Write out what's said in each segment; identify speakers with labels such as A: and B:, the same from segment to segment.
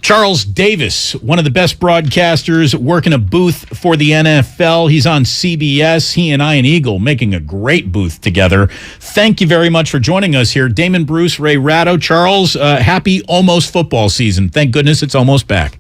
A: Charles Davis, one of the best broadcasters, working a booth for the NFL. He's on CBS. He and Ian Eagle making a great booth together. Thank you very much for joining us here. Damon, Bruce, Ray, Ratto. Charles, happy almost football season. Thank goodness it's almost back.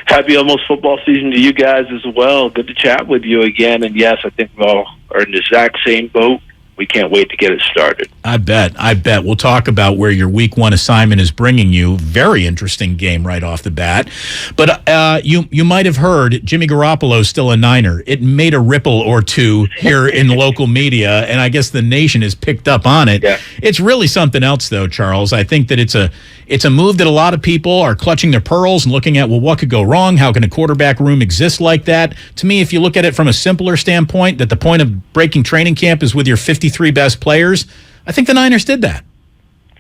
B: Happy almost football season to you guys as well. Good to chat with you again. And yes, I think we all are in the exact same boat. We can't wait to get it started.
A: I bet. We'll talk about where your week one assignment is bringing you. Very interesting game right off the bat. But you might have heard Jimmy Garoppolo is still a Niner. It made a ripple or two here in the local media, and I guess the nation has picked up on it.
B: Yeah.
A: It's really something else, though, Charles. I think that it's a move that a lot of people are clutching their pearls and looking at, well, what could go wrong? How can a quarterback room exist like that? To me, if you look at it from a simpler standpoint, that the point of breaking training camp is with your 53 best players, I think the Niners did that.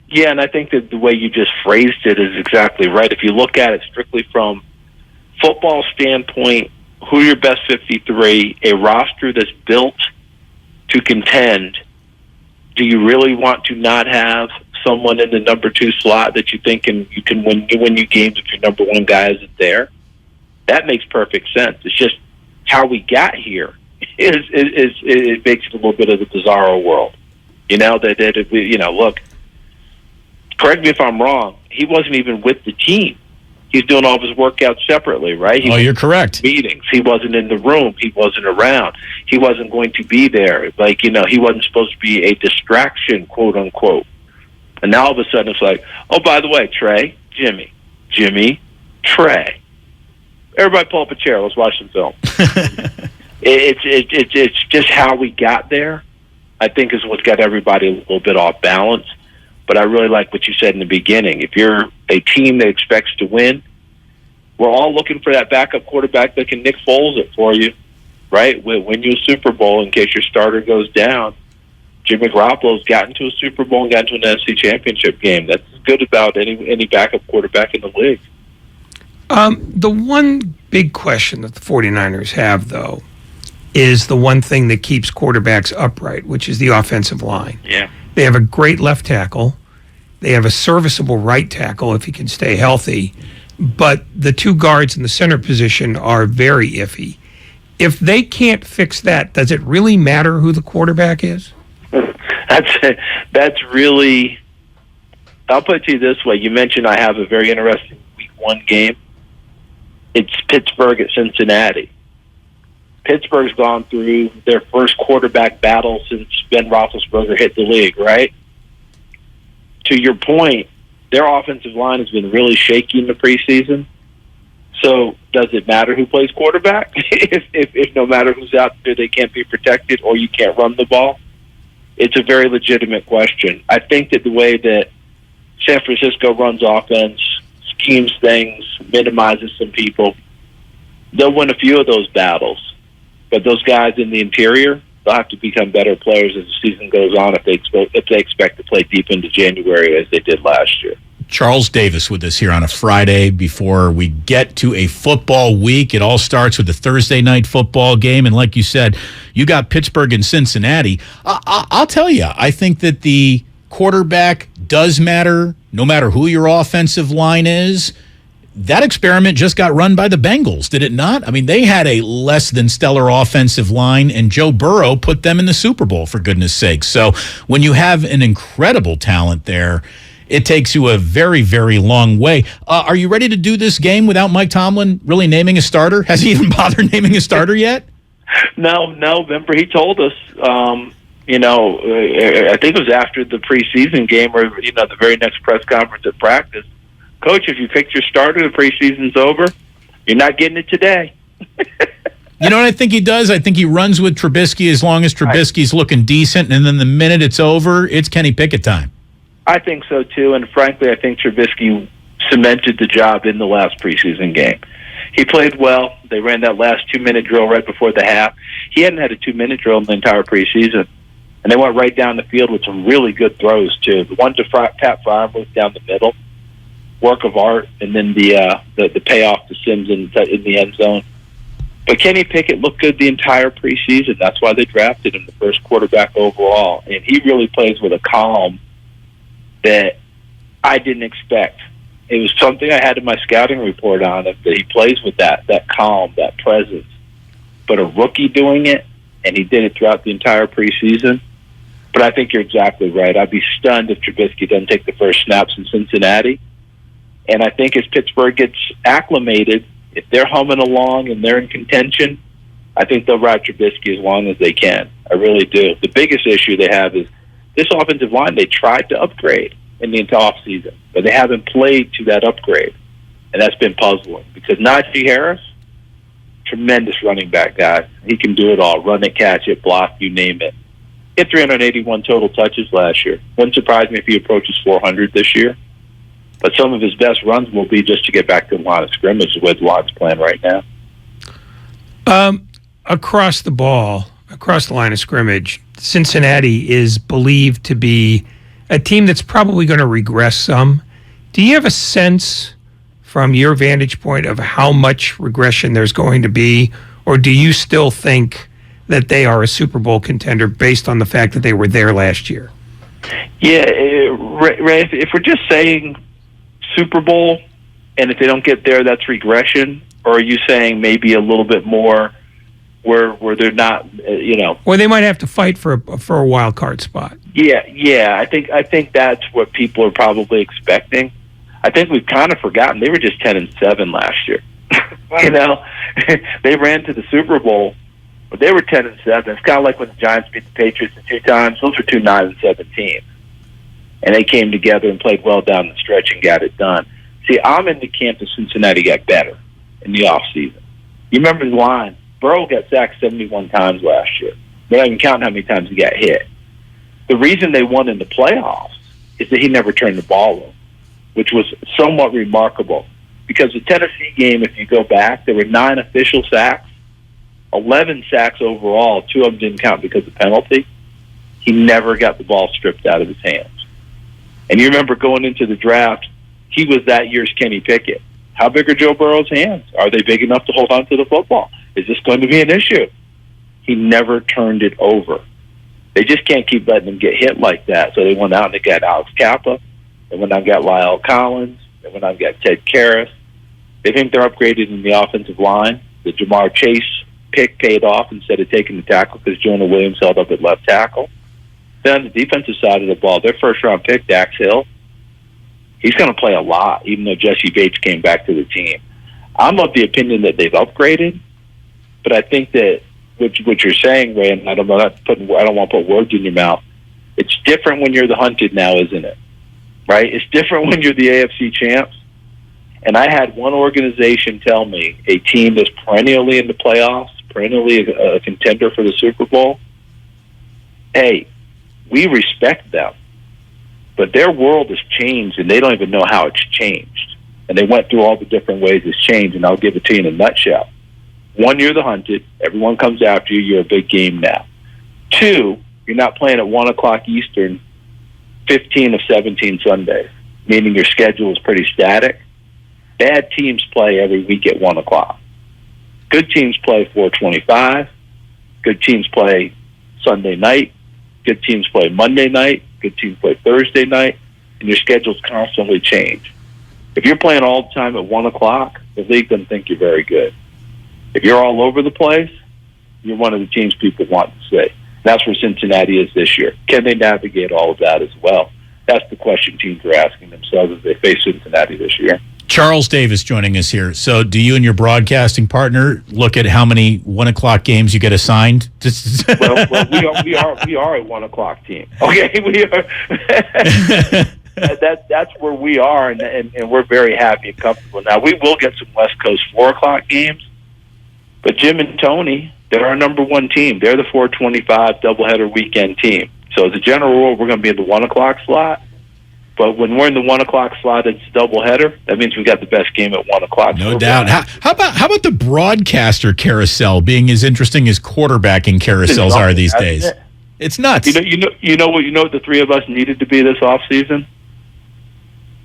B: Yeah, and I think that the way you just phrased it is exactly right. If you look at it strictly from football standpoint, who are your best 53, a roster that's built to contend, do you really want to not have someone in the number 2 slot that you think you can win you games if your number 1 guy isn't there? That makes perfect sense. It's just how we got here it makes it a little bit of the bizarro world. Look, correct me if I'm wrong, he wasn't even with the team. He's doing all of his workouts separately, right?
A: You're correct.
B: Meetings. He wasn't in the room. He wasn't around. He wasn't going to be there. He wasn't supposed to be a distraction, quote unquote. And now all of a sudden it's like, oh, by the way, Trey, Jimmy, Trey. Everybody pull up a chair. Let's watch some film. It's just how we got there, I think, is what's got everybody a little bit off balance. But I really like what you said in the beginning. If you're a team that expects to win, we're all looking for that backup quarterback that can Nick Foles it for you, right? Win you a Super Bowl in case your starter goes down. Jimmy Garoppolo's gotten to a Super Bowl and gotten to an NFC Championship game. That's good about any backup quarterback in the league.
C: The one big question that the 49ers have, though, is the one thing that keeps quarterbacks upright, which is the offensive line.
B: Yeah.
C: They have a great left tackle. They have a serviceable right tackle if he can stay healthy. But the 2 guards in the center position are very iffy. If they can't fix that, does it really matter who the quarterback is?
B: That's really... I'll put it to you this way. You mentioned I have a very interesting week 1 game. It's Pittsburgh at Cincinnati. Pittsburgh's gone through their first quarterback battle since Ben Roethlisberger hit the league, right? To your point, their offensive line has been really shaky in the preseason. So does it matter who plays quarterback? if no matter who's out there, they can't be protected or you can't run the ball? It's a very legitimate question. I think that the way that San Francisco runs offense, schemes things, minimizes some people, they'll win a few of those battles. But those guys in the interior, they'll have to become better players as the season goes on if they expect to play deep into January as they did last year.
A: Charles Davis with us here on a Friday before we get to a football week. It all starts with the Thursday night football game. And like you said, you got Pittsburgh and Cincinnati. I'll tell you, I think that the quarterback does matter no matter who your offensive line is. That experiment just got run by the Bengals, did it not? I mean, they had a less than stellar offensive line, and Joe Burrow put them in the Super Bowl, for goodness sake. So when you have an incredible talent there, it takes you a very, very long way. Are you ready to do this game without Mike Tomlin really naming a starter? Has he even bothered naming a starter yet?
B: No. Remember, he told us, I think it was after the preseason game or, the very next press conference at practice. Coach, if you picked your starter, the preseason's over. You're not getting it today.
A: You know what I think he does? I think he runs with Trubisky as long as Trubisky's looking decent, and then the minute it's over, it's Kenny Pickett time.
B: I think so, too, and frankly, I think Trubisky cemented the job in the last preseason game. He played well. They ran that last 2-minute drill right before the half. He hadn't had a 2-minute drill in the entire preseason, and they went right down the field with some really good throws, too. The one to Pat Freiermuth down the middle, work of art, and then the payoff to Sims in the end zone. But Kenny Pickett looked good the entire preseason. That's why they drafted him the first quarterback overall. And he really plays with a calm that I didn't expect It was something I had in my scouting report on him, that he plays with that calm, that presence. But a rookie doing it, and he did it throughout the entire preseason. But I think you're exactly right. I'd be stunned if Trubisky doesn't take the first snaps in Cincinnati. And I think as Pittsburgh gets acclimated, if they're humming along and they're in contention, I think they'll ride Trubisky as long as they can. I really do. The biggest issue they have is this offensive line. They tried to upgrade in the offseason, but they haven't played to that upgrade. And that's been puzzling because Najee Harris, tremendous running back guy. He can do it all. Run it, catch it, block, you name it. He had 381 total touches last year. Wouldn't surprise me if he approaches 400 this year. But some of his best runs will be just to get back to the line of scrimmage, the way the line's playing right now.
C: Across the ball, across the line of scrimmage, Cincinnati is believed to be a team that's probably going to regress some. Do you have a sense from your vantage point of how much regression there's going to be, or do you still think that they are a Super Bowl contender based on the fact that they were there last year?
B: Yeah, Ray, if we're just saying Super Bowl, and if they don't get there, that's regression, or are you saying maybe a little bit more where they're not,
C: Or they might have to fight for a wild card spot.
B: Yeah. I think that's what people are probably expecting. I think we've kind of forgotten they were just 10-7 last year. They ran to the Super Bowl, but they were 10-7. It's kind of like when the Giants beat the Patriots the 2 times. Those were 2 9-7 teams, and they came together and played well down the stretch and got it done. See, I'm in the camp that Cincinnati got better in the offseason. You remember the line? Burrow got sacked 71 times last year. We're not even counting how many times he got hit. The reason they won in the playoffs is that he never turned the ball over, which was somewhat remarkable. Because the Tennessee game, if you go back, there were 9 official sacks, 11 sacks overall. 2 of them didn't count because of penalty. He never got the ball stripped out of his hands. And you remember going into the draft, he was that year's Kenny Pickett. How big are Joe Burrow's hands? Are they big enough to hold on to the football? Is this going to be an issue? He never turned it over. They just can't keep letting him get hit like that. So they went out and they got Alex Kappa. They went out and got Lyle Collins. They went out and got Ted Karras. They think they're upgraded in the offensive line. The Jamar Chase pick paid off instead of taking the tackle because Jonah Williams held up at left tackle. Then on the defensive side of the ball, their first-round pick, Dax Hill, he's going to play a lot, even though Jesse Bates came back to the team. I'm of the opinion that they've upgraded, but I think that what you're saying, Ray, and I don't want to put words in your mouth. It's different when you're the hunted now, isn't it? Right? It's different when you're the AFC champs. And I had one organization tell me, a team that's perennially in the playoffs, perennially a contender for the Super Bowl, hey, we respect them. But their world has changed, and they don't even know how it's changed. And they went through all the different ways it's changed, and I'll give it to you in a nutshell. 1, you're the hunted. Everyone comes after you. You're a big game now. 2, you're not playing at 1 o'clock Eastern 15 of 17 Sundays, meaning your schedule is pretty static. Bad teams play every week at 1 o'clock. Good teams play 4:25. Good teams play Sunday night. Good teams play Monday night. Good teams play Thursday night. And your schedules constantly change. If you're playing all the time at 1 o'clock, the league doesn't think you're very good. If you're all over the place, you're one of the teams people want to see. That's where Cincinnati is this year. Can they navigate all of that as well? That's the question teams are asking themselves as they face Cincinnati this year.
A: Charles Davis joining us here. So do you and your broadcasting partner look at how many 1 o'clock games you get assigned?
B: well, we are a 1 o'clock team. Okay, we are. That's where we are, and we're very happy and comfortable. Now, we will get some West Coast 4 o'clock games, but Jim and Tony, they're our number 1 team. They're the 4:25 doubleheader weekend team. So as a general rule, we're going to be in the 1 o'clock slot. But when we're in the 1 o'clock slot, it's a doubleheader. That means we got the best game at 1 o'clock.
A: No doubt. How about the broadcaster carousel being as interesting as quarterbacking carousels are these days? It's nuts.
B: You know what the 3 of us needed to be this off season?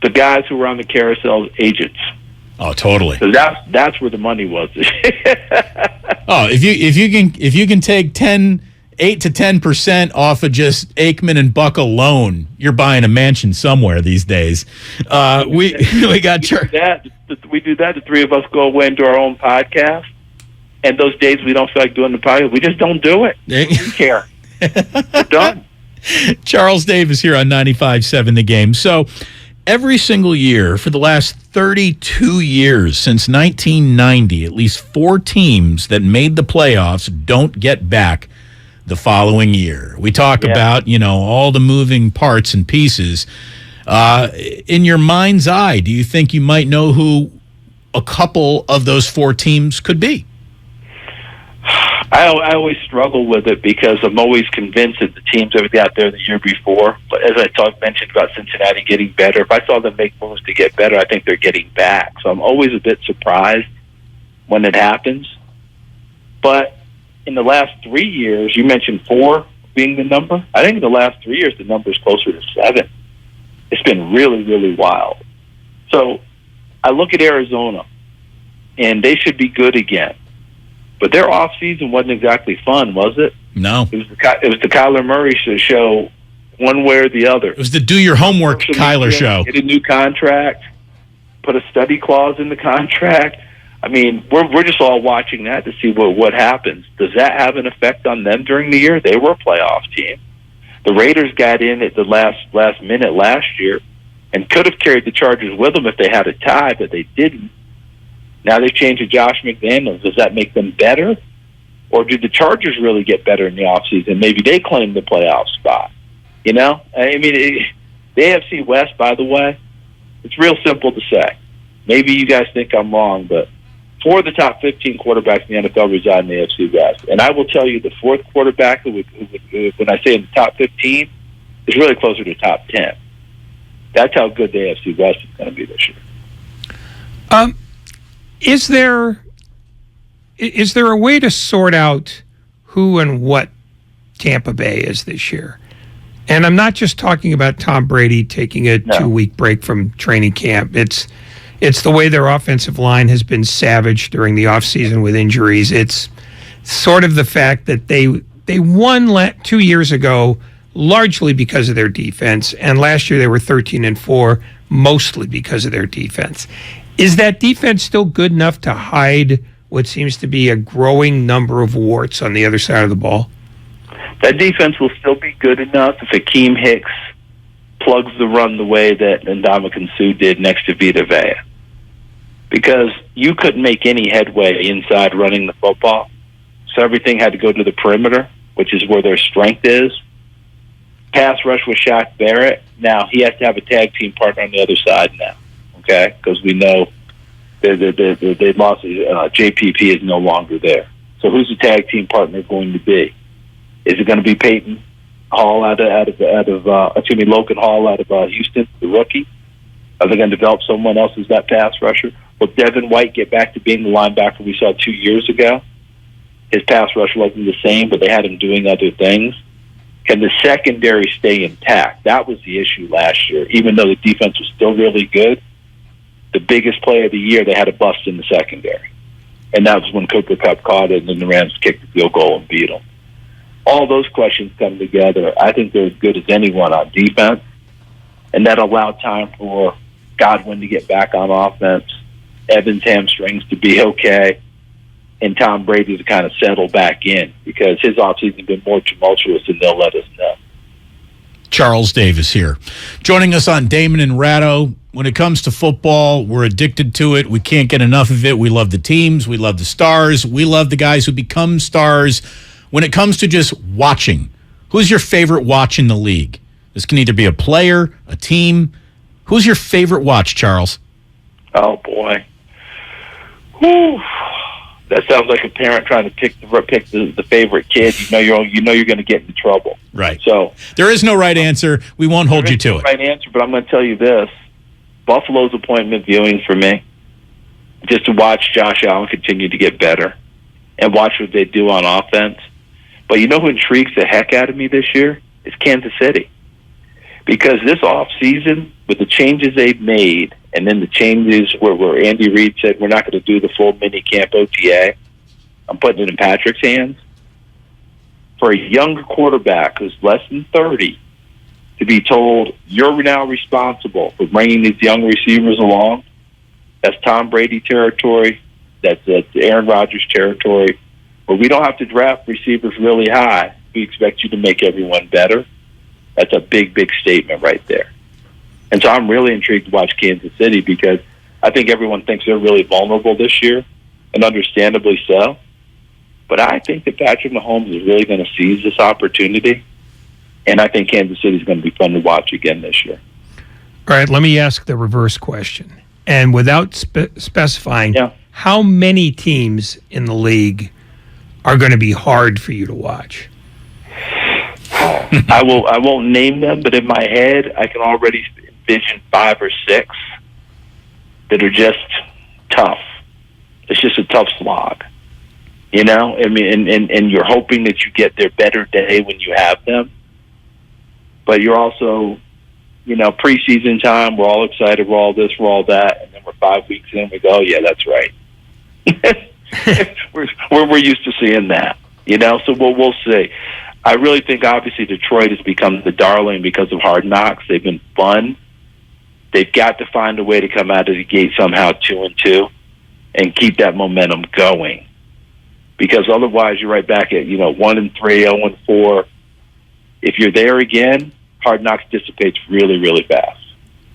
B: The guys who were on the carousel agents.
A: Oh, totally.
B: So that's where the money was.
A: Oh, if you can take 10 8 to 10% off of just Aikman and Buck alone, you're buying a mansion somewhere these days. We got
B: we do that. The three of us go away and do our own podcast. And those days we don't feel like doing the podcast, we just don't do it. We don't care. We're done.
A: Charles Davis here on 95.7 The Game. So every single year for the last 32 years, since 1990, at least 4 teams that made the playoffs don't get back the following year. We talk about, all the moving parts and pieces. In your mind's eye, do you think you might know who a couple of those 4 teams could be?
B: I always struggle with it because I'm always convinced that the teams that got there the year before, but as I mentioned about Cincinnati getting better, if I saw them make moves to get better, I think they're getting back. So I'm always a bit surprised when it happens. But in the last 3 years, you mentioned 4 being the number. I think in the last 3 years, the number is closer to 7. It's been really, really wild. So I look at Arizona, and they should be good again. But their offseason wasn't exactly fun, was it?
A: No.
B: It was the Kyler Murray show, one way or the other.
A: It was the do your homework Kyler show.
B: Get a new contract, put a study clause in the contract. I mean, we're just all watching that to see what happens. Does that have an effect on them during the year? They were a playoff team. The Raiders got in at the last minute last year and could have carried the Chargers with them if they had a tie, but they didn't. Now they've changed to Josh McDaniels. Does that make them better? Or did the Chargers really get better in the offseason? Maybe they claim the playoff spot. I mean, the AFC West, by the way, it's real simple to say. Maybe you guys think I'm wrong, but 4 of the top 15 quarterbacks in the NFL reside in the AFC West. And I will tell you the 4th quarterback, who would, when I say in the top 15, is really closer to top 10. That's how good the AFC West is going to be this year.
C: Is there a way to sort out who and what Tampa Bay is this year? And I'm not just talking about Tom Brady taking a 2-week break from training camp. It's the way their offensive line has been savaged during the offseason with injuries. It's sort of the fact that they won 2 years ago largely because of their defense, and last year they were 13-4 mostly because of their defense. Is that defense still good enough to hide what seems to be a growing number of warts on the other side of the ball?
B: That defense will still be good enough if Akeem Hicks plugs the run the way that Ndamukong Suh did next to Vita Vea. Because you couldn't make any headway inside running the football. So everything had to go to the perimeter, which is where their strength is. Pass rush with Shaq Barrett. Now, he has to have a tag team partner on the other side now. Okay, because we know they lost. JPP is no longer there. So who's the tag team partner going to be? Is it going to be Peyton Hall Logan Hall out of Houston, the rookie? Are they going to develop someone else as that pass rusher? Will Devin White get back to being the linebacker we saw 2 years ago? His pass rush wasn't the same, but they had him doing other things. Can the secondary stay intact? That was the issue last year. Even though the defense was still really good, the biggest play of the year, they had a bust in the secondary. And that was when Cooper Kupp caught it, and then the Rams kicked the field goal and beat them. All those questions come together. I think they're as good as anyone on defense. And that allowed time for Godwin to get back on offense, Evans' hamstrings to be okay, and Tom Brady to kind of settle back in because his offseason has been more tumultuous than they'll let us know.
A: Charles Davis here. Joining us on Damon and Ratto. When it comes to football, we're addicted to it. We can't get enough of it. We love the teams. We love the stars. We love the guys who become stars. When it comes to just watching, who's your favorite watch in the league? This can either be a player, a team. Who's your favorite watch, Charles?
B: Oh, boy. Whew. That sounds like a parent trying to pick the favorite kid. You know you're going to get into trouble.
A: Right.
B: So
A: there is no right answer. We won't hold you to it.
B: Right answer, but I'm going to tell you this: Buffalo's appointment viewing for me, just to watch Josh Allen continue to get better and watch what they do on offense. But you know who intrigues the heck out of me this year? It's Kansas City. Because this offseason, with the changes they've made, and then the changes where Andy Reid said we're not going to do the full mini camp OTA, I'm putting it in Patrick's hands. for a younger quarterback who's less than 30 to be told, you're now responsible for bringing these young receivers along, that's Tom Brady territory, that's Aaron Rodgers territory, where we don't have to draft receivers really high. We expect you to make everyone better. That's a big, big statement right there. And so I'm really intrigued to watch Kansas City because I think everyone thinks they're really vulnerable this year, and understandably so. But I think that Patrick Mahomes is really going to seize this opportunity, and I think Kansas City is going to be fun to watch again this year.
C: All right, let me ask the reverse question. And without specifying, how many teams in the league are going to be hard for you to watch?
B: I won't name them, but in my head, I can already envision 5 or 6 that are just tough. It's just a tough slog, you know. I mean, and you're hoping that you get their better day when you have them, but you're also, you know, preseason time. We're all excited. We're all this. We're all that, and then we're 5 weeks in. We go, oh, yeah, that's right. we're used to seeing that, you know. So we'll see. I really think, obviously, Detroit has become the darling because of Hard Knocks. They've been fun. They've got to find a way to come out of the gate somehow 2-2 and keep that momentum going. Because otherwise, you're right back at 1-3, 0-4. If you're there again, Hard Knocks dissipates really, really fast.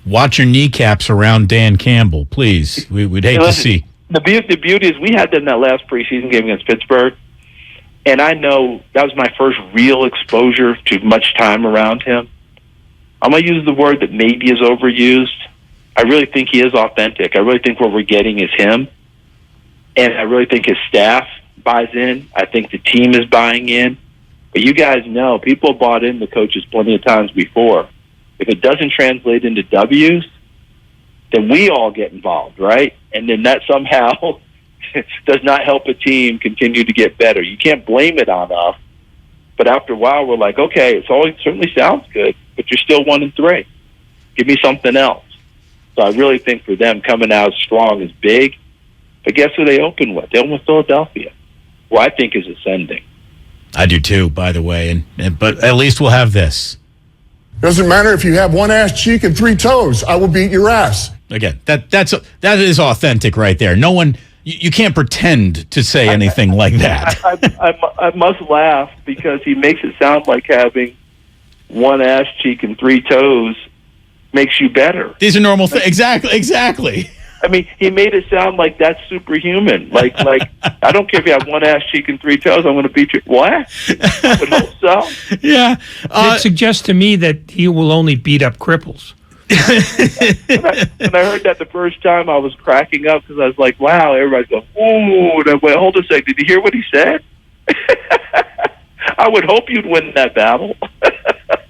A: Watch your kneecaps around Dan Campbell, please. We'd hate to see.
B: The beauty is we had them that last preseason game against Pittsburgh. And I know that was my first real exposure to much time around him. I'm going to use the word that maybe is overused. I really think he is authentic. I really think what we're getting is him. And I really think his staff buys in. I think the team is buying in. But you guys know, people bought in the coaches plenty of times before. If it doesn't translate into W's, then we all get involved, right? And then that somehow does not help a team continue to get better. You can't blame it on us, but after a while, we're like, okay, it certainly sounds good, but you're still 1-3. Give me something else. So I really think for them, coming out strong is big. But guess who they open with? They open with Philadelphia, who I think is ascending.
A: I do too, by the way. But at least we'll have this.
D: Doesn't matter if you have one ass cheek and 3 toes. I will beat your ass.
A: Again, that is authentic right there. No one. You can't pretend to say anything like that.
B: I must laugh because he makes it sound like having one ass cheek and 3 toes makes you better.
A: These are normal things. Exactly.
B: I mean, he made it sound like that's superhuman. Like I don't care if you have one ass cheek and 3 toes, I'm going to beat you. What? I would hope so.
A: Yeah.
C: It suggests to me that he will only beat up cripples.
B: When I heard that the first time, I was cracking up because I was like, wow, everybody's going, ooh. And I went, hold a sec, did you hear what he said? I would hope you'd win that battle.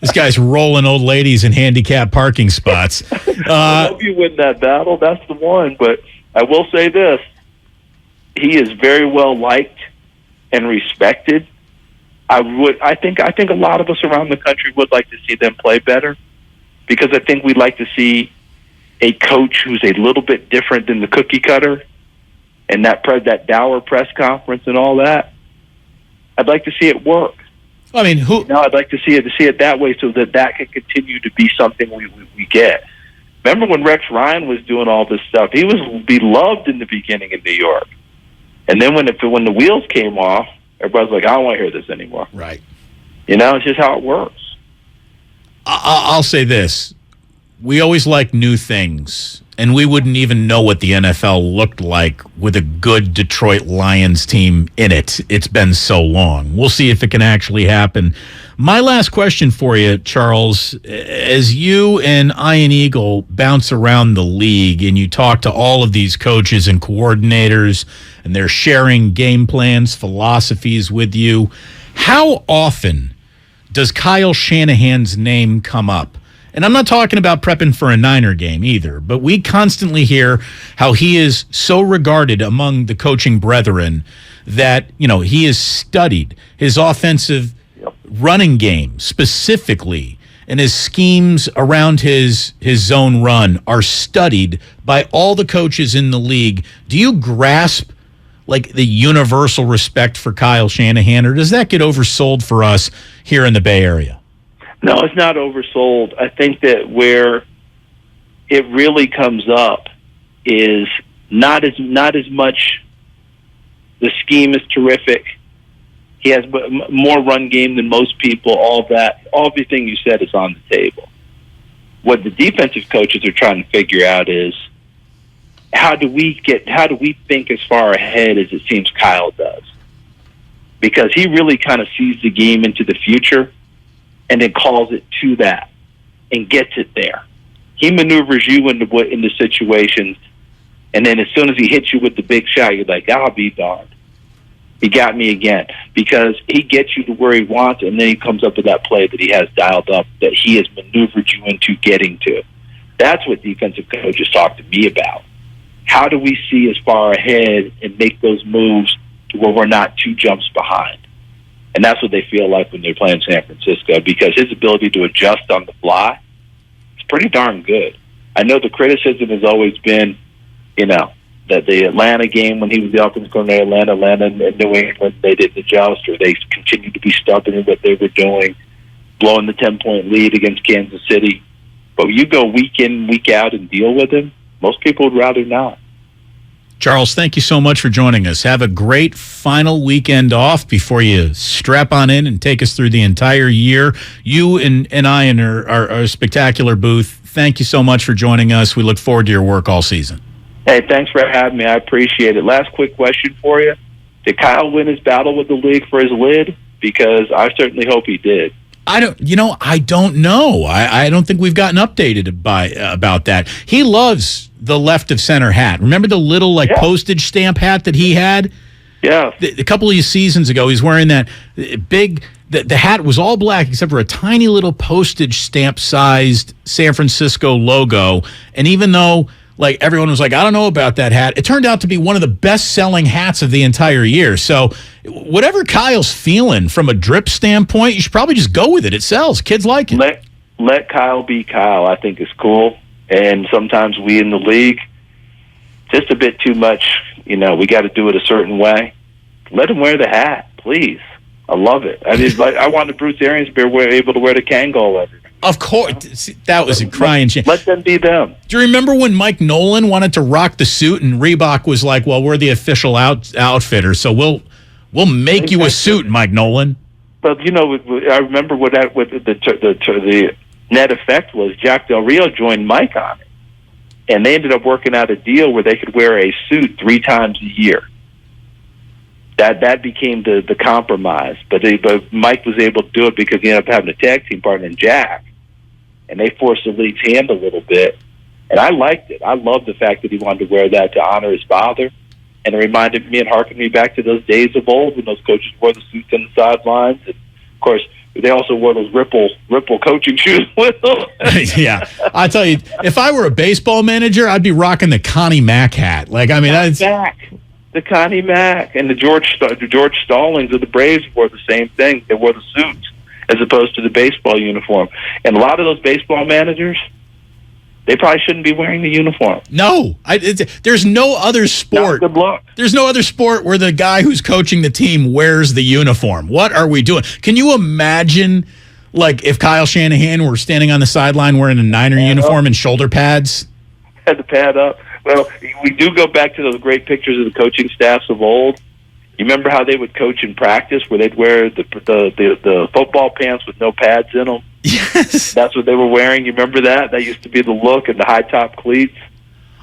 A: This guy's rolling old ladies in handicapped parking spots.
B: I hope you win that battle. That's the one. But I will say this. He is very well liked and respected. I think a lot of us around the country would like to see them play better, because I think we'd like to see a coach who's a little bit different than the cookie cutter and that dour press conference and all that. I'd like to see it work.
A: I mean,
B: I'd like to see it that way so that can continue to be something we get. Remember when Rex Ryan was doing all this stuff? He was beloved in the beginning in New York. And then when the wheels came off, everybody's like, I don't want to hear this anymore.
A: Right.
B: It's just how it works.
A: I'll say this. We always like new things, and we wouldn't even know what the NFL looked like with a good Detroit Lions team in it. It's been so long. We'll see if it can actually happen. My last question for you, Charles, as you and Iron Eagle bounce around the league and you talk to all of these coaches and coordinators, and they're sharing game plans, philosophies with you, how often does Kyle Shanahan's name come up? And I'm not talking about prepping for a Niner game either, but we constantly hear how he is so regarded among the coaching brethren that, he has studied his offensive running game specifically, and his schemes around his zone run are studied by all the coaches in the league. Do you grasp like the universal respect for Kyle Shanahan, or does that get oversold for us here in the Bay Area?
B: No, it's not oversold. I think that where it really comes up is not as much. The scheme is terrific. He has more run game than most people. All of that, everything you said is on the table. What the defensive coaches are trying to figure out is how do we think as far ahead as it seems Kyle does? Because he really kind of sees the game into the future and then calls it to that and gets it there. He maneuvers you into situations, and then as soon as he hits you with the big shot, you're like, I'll be darned. He got me again, because he gets you to where he wants, and then he comes up with that play that he has dialed up, that he has maneuvered you into getting to. That's what defensive coaches talk to me about. How do we see as far ahead and make those moves to where we're not 2 jumps behind? And that's what they feel like when they're playing San Francisco, because his ability to adjust on the fly is pretty darn good. I know the criticism has always been, that the Atlanta game when he was the offensive coordinator, Atlanta and New England, they didn't adjust, or they continued to be stubborn in what they were doing, blowing the 10-point lead against Kansas City. But you go week in, week out and deal with him, most people would rather not.
A: Charles, thank you so much for joining us. Have a great final weekend off before you strap on in and take us through the entire year. You and I in our spectacular booth, thank you so much for joining us. We look forward to your work all season.
B: Hey, thanks for having me. I appreciate it. Last quick question for you. Did Kyle win his battle with the league for his lid? Because I certainly hope he did.
A: I don't know. I don't think we've gotten updated about that. He loves the left of center hat. Remember the little postage stamp hat that he had?
B: Yeah.
A: A couple of seasons ago, he's wearing that big. The hat was all black except for a tiny little postage stamp sized San Francisco logo. And even though everyone was like, I don't know about that hat, it turned out to be one of the best-selling hats of the entire year. So whatever Kyle's feeling from a drip standpoint, you should probably just go with it. It sells. Kids like it.
B: Let Kyle be Kyle, I think, is cool. And sometimes we in the league, just a bit too much, we got to do it a certain way. Let him wear the hat, please. I love it. I mean, I wanted Bruce Arians to be able to wear the Kangol every.
A: Of course. That was a crying shame.
B: Let them be them.
A: Do you remember when Mike Nolan wanted to rock the suit and Reebok was like, well, we're the official outfitter, so we'll make you a suit, Mike Nolan?
B: But, I remember what the net effect was. Jack Del Rio joined Mike on it, and they ended up working out a deal where they could wear a suit 3 times a year. That became the compromise. But Mike was able to do it because he ended up having a tag team partner in Jack. And they forced the league's hand a little bit. And I liked it. I loved the fact that he wanted to wear that to honor his father. And it reminded me and harkened me back to those days of old when those coaches wore the suits on the sidelines. And, of course, they also wore those Ripple coaching shoes with them.
A: Yeah. I tell you, if I were a baseball manager, I'd be rocking the Connie Mack hat.
B: The Connie Mack and the George Stallings of the Braves wore the same thing. They wore the suits as opposed to the baseball uniform. And a lot of those baseball managers, they probably shouldn't be wearing the uniform.
A: No. There's no other sport.
B: Not good luck.
A: There's no other sport where the guy who's coaching the team wears the uniform. What are we doing? Can you imagine, if Kyle Shanahan were standing on the sideline wearing a Niner uniform and shoulder pads?
B: Had to pad up. Well, we do go back to those great pictures of the coaching staffs of old. You remember how they would coach in practice, where they'd wear the football pants with no pads in them?
A: Yes.
B: That's what they were wearing. You remember that? That used to be the look, and the high-top cleats.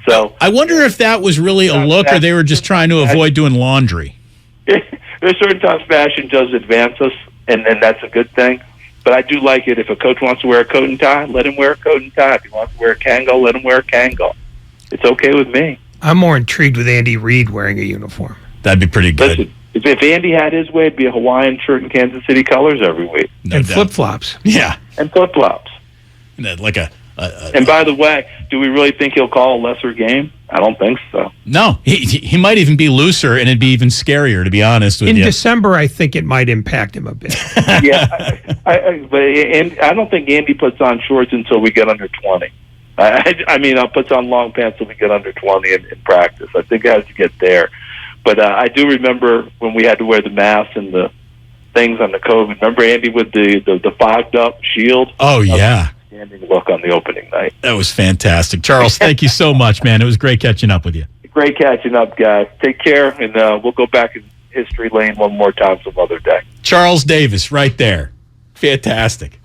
B: So
A: I wonder if that was really a look, or they were just trying to avoid doing laundry.
B: There's certain times fashion does advance us, and that's a good thing. But I do like it. If a coach wants to wear a coat and tie, let him wear a coat and tie. If he wants to wear a Kangol, let him wear a Kangol. It's okay with me.
C: I'm more intrigued with Andy Reid wearing a uniform.
A: That'd be pretty good.
B: Listen, if Andy had his way, it'd be a Hawaiian shirt in Kansas City colors every week.
C: No doubt. Flip-flops.
A: Yeah.
B: And flip-flops.
A: Like
B: and by the way, do we really think he'll call a lesser game? I don't think so.
A: No. He might even be looser, and it'd be even scarier, to be honest with you.
C: In December, I think it might impact him a bit.
B: Yeah. But I don't think Andy puts on shorts until we get under 20. I'll put on long pants till we get under 20 in practice. I think it has to get there. But I do remember when we had to wear the mask and the things on the COVID. Remember Andy with the fogged up shield?
A: Oh, yeah.
B: Standing look on the opening night.
A: That was fantastic. Charles, thank you so much, man. It was great catching up with you.
B: Great catching up, guys. Take care, and we'll go back in history lane one more time some other day.
A: Charles Davis right there. Fantastic.